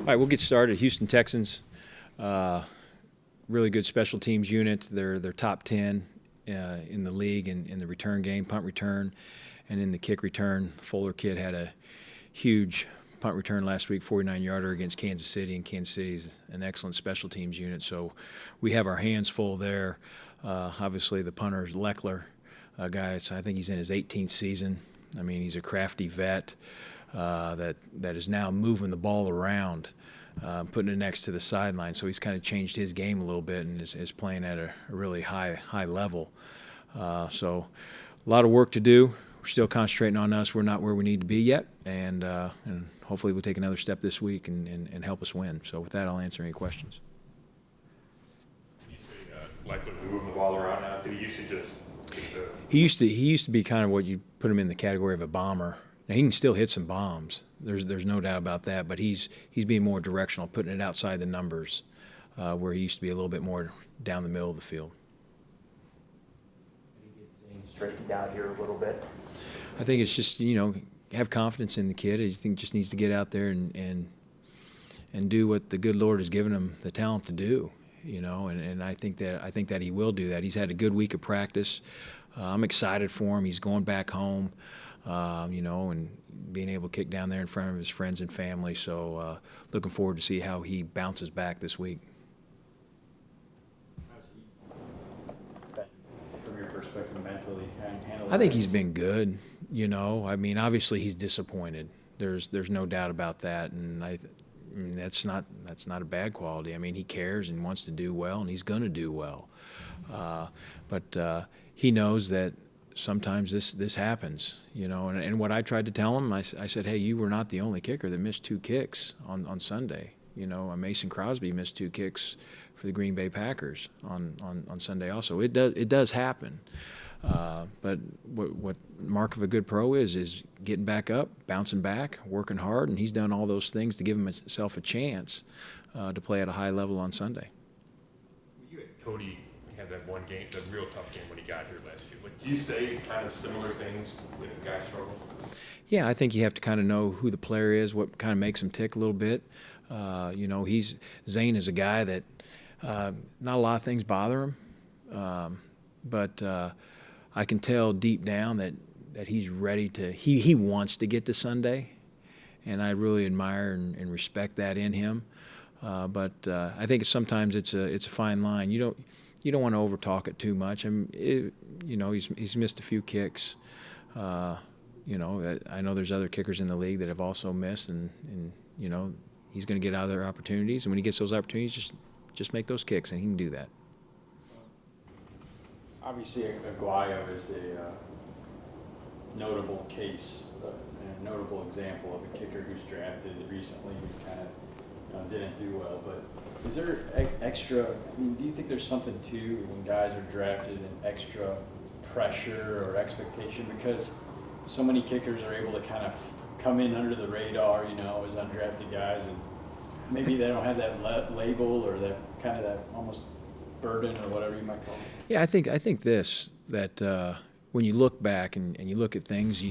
All right, we'll get started. Houston Texans, really good special teams unit. They're top 10 in the league in the return game, punt return, and in the kick return. Fuller kid had a huge punt return last week, 49-yarder against Kansas City, and Kansas City is an excellent special teams unit. So we have our hands full there. Obviously, the punter is Leckler, a guy. So I think he's in his 18th season. I mean, he's a crafty vet that is now moving the ball around, putting it next to the sideline. So he's kind of changed his game a little bit and is playing at a really high level. So a lot of work to do. We're still concentrating on us. We're not where we need to be yet, and hopefully we'll take another step this week and help us win. So with that, I'll answer any questions. You say likely to move the ball around now. Did he used to just He used to be kind of what you put him in the category of a bomber. Now he can still hit some bombs. There's no doubt about that. But he's being more directional, putting it outside the numbers, where he used to be a little bit more down the middle of the field. He gets things straightened out here a little bit. I think it's just, have confidence in the kid. I think just needs to get out there and do what the good Lord has given him the talent to do. And I think that he will do that. He's had a good week of practice. I'm excited for him. He's going back home, and being able to kick down there in front of his friends and family. So looking forward to see how he bounces back this week. How's he, from your perspective, mentally handle? I think he's been good. I mean, obviously he's disappointed. There's no doubt about that, and I mean, that's not a bad quality. I mean, he cares and wants to do well, and he's going to do well. But he knows that sometimes this happens, And what I tried to tell him, I said, hey, you were not the only kicker that missed 2 kicks on Sunday. Mason Crosby missed 2 kicks for the Green Bay Packers on Sunday also. It does happen. But what mark of a good pro is getting back up, bouncing back, working hard, and he's done all those things to give himself a chance to play at a high level on Sunday. you had Cody had that one game, the real tough game when he got here last year. Like, do you say kind of similar things if a guy struggles? Yeah, I think you have to kind of know who the player is, what kind of makes him tick a little bit. Zane is a guy that not a lot of things bother him, but I can tell deep down that he's ready to. He wants to get to Sunday, and I really admire and respect that in him. But I think sometimes it's a fine line. You don't want to overtalk it too much. He's missed a few kicks. I know there's other kickers in the league that have also missed, and he's going to get other opportunities. And when he gets those opportunities, just make those kicks, and he can do that. Obviously, Aguayo is a notable case, a notable example of a kicker who's drafted recently who kind of didn't do well. But is there extra? I mean, do you think there's something to when guys are drafted and extra pressure or expectation, because so many kickers are able to kind of come in under the radar, as undrafted guys, and maybe they don't have that label or that kind of that almost burden or whatever you might call it. Yeah, I think that when you look back and you look at things,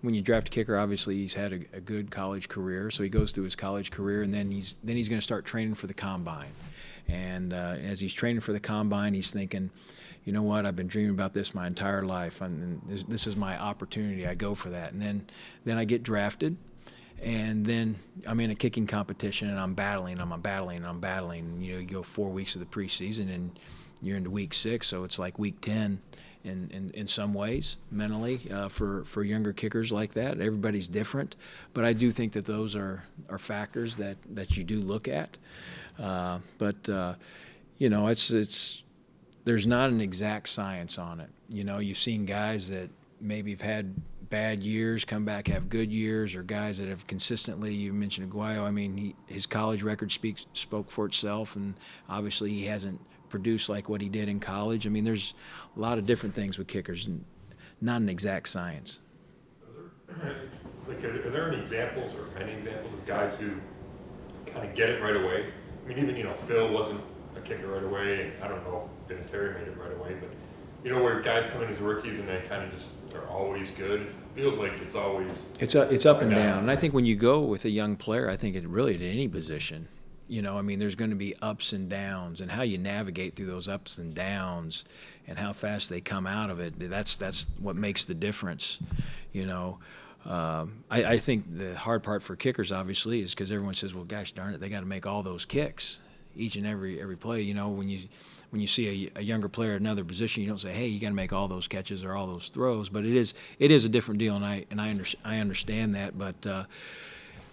when you draft a kicker, obviously he's had a good college career, so he goes through his college career, and then he's going to start training for the combine. And as he's training for the combine, he's thinking, you know what, I've been dreaming about this my entire life, and this is my opportunity. I go for that, and then I get drafted. And then I'm in a kicking competition, and I'm battling. You go 4 weeks of the preseason, and you're into week 6, so it's like week 10 in some ways mentally for younger kickers like that. Everybody's different, but I do think that those are factors that you do look at. It's there's not an exact science on it. You've seen guys that maybe have had bad years, come back, have good years, or guys that have consistently. You mentioned Aguayo. I mean, his college record spoke for itself, and obviously he hasn't produced like what he did in college. I mean, there's a lot of different things with kickers, and not an exact science. Are there any examples or many examples of guys who kind of get it right away? I mean, even Phil wasn't a kicker right away, and I don't know if Vinatieri made it right away, but You know, where guys come in as rookies and they kind of just are always good. It feels like it's always. It's up and down. And I think when you go with a young player, I think it really at any position, you know, I mean, there's going to be ups and downs, and how you navigate through those ups and downs and how fast they come out of it, that's what makes the difference, you know. I think the hard part for kickers, obviously, is because everyone says, well, gosh darn it, they got to make all those kicks each and every play. You know, when you see a younger player at another position, you don't say, hey, you got to make all those catches or all those throws. But it is a different deal, and I understand that. But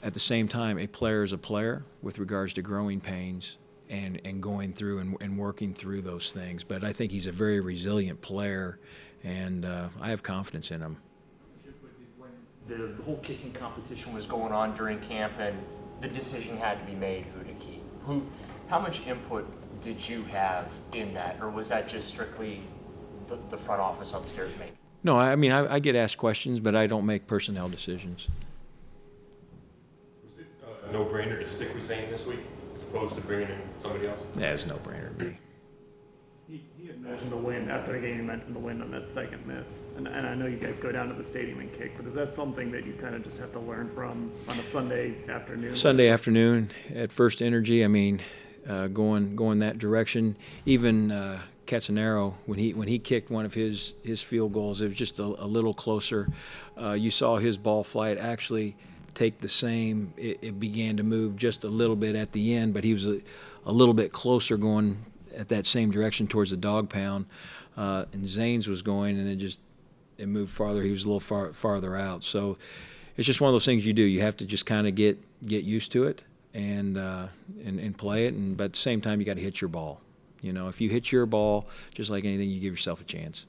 at the same time, a player is a player with regards to growing pains and going through and working through those things. But I think he's a very resilient player, and I have confidence in him. The whole kicking competition was going on during camp, and the decision had to be made who to keep. How much input did you have in that, or was that just strictly the front office upstairs making? No, I mean, I get asked questions, but I don't make personnel decisions. Was it a no-brainer to stick with Zane this week as opposed to bringing in somebody else? Yeah, it's no brainer to me. He had mentioned the win after the game. He mentioned the win on that second miss, and I know you guys go down to the stadium and kick, but is that something that you kind of just have to learn from on a Sunday afternoon? Sunday afternoon at First Energy, I mean, going that direction. Even Catanero, when he kicked one of his field goals, it was just a little closer. You saw his ball flight actually take the same. It began to move just a little bit at the end, but he was a little bit closer going at that same direction towards the dog pound. And Zane's was going, and it moved farther. He was a little farther out. So it's just one of those things you do. You have to just kind of get used to it and play it. But at the same time, you got to hit your ball. You know, if you hit your ball, just like anything, you give yourself a chance.